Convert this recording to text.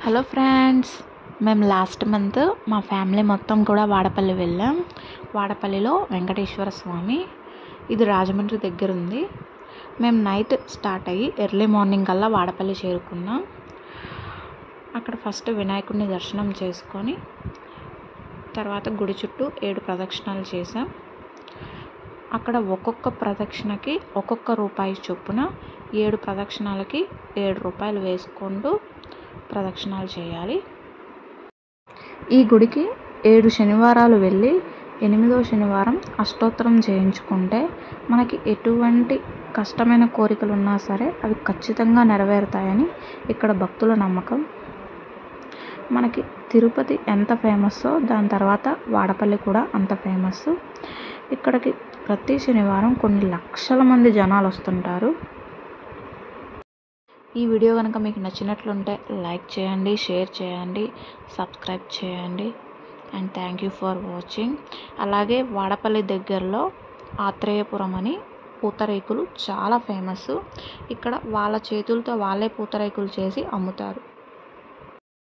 Hello friends, మేము last month మా family మొత్తం కూడా వాడపల్లి వెళ్ళాం. వాడపల్లిలో వెంకటేశ్వర స్వామి, ఇది రాజమండ్రి దగ్గర ఉంది. మేము నైట్ స్టార్ట్ అయ్యి ఎర్లీ మార్నింగ్ కల్లా వాడపల్లి చేరుకున్నాం. అక్కడ ఫస్ట్ వినాయకుడిని దర్శనం చేసుకొని తర్వాత గుడి చుట్టూ 7 ప్రదక్షిణాలు చేసాం. అక్కడ ఒక్కొక్క ప్రదక్షిణకి ఒక్కొక్క రూపాయి చొప్పున 7 ప్రదక్షిణాలకి 7 రూపాయలు వేసుకుంటూ ప్రదక్షిణాలు చేయాలి. ఈ గుడికి 7 శనివారాలు వెళ్ళి 8వ శనివారం అష్టోత్తరం చేయించుకుంటే మనకి ఎటువంటి కష్టమైన కోరికలు ఉన్నా సరే అవి ఖచ్చితంగా నెరవేరుతాయని ఇక్కడ భక్తుల నమ్మకం. మనకి తిరుపతి ఎంత ఫేమస్సో దాని తర్వాత వాడపల్లి కూడా అంత ఫేమస్. ఇక్కడికి ప్రతి శనివారం కొన్ని లక్షల మంది జనాలు వస్తుంటారు. ఈ వీడియో కనుక మీకు నచ్చినట్లుంటే లైక్ చేయండి, షేర్ చేయండి, సబ్స్క్రైబ్ చేయండి and thank you for watching. అలాగే వాడపల్లి దగ్గరలో ఆత్రేయపురం అని పూతరేకులు చాలా ఫేమస్. ఇక్కడ వాళ్ళ చేతులతో వాళ్ళే పూతరేకులు చేసి అమ్ముతారు.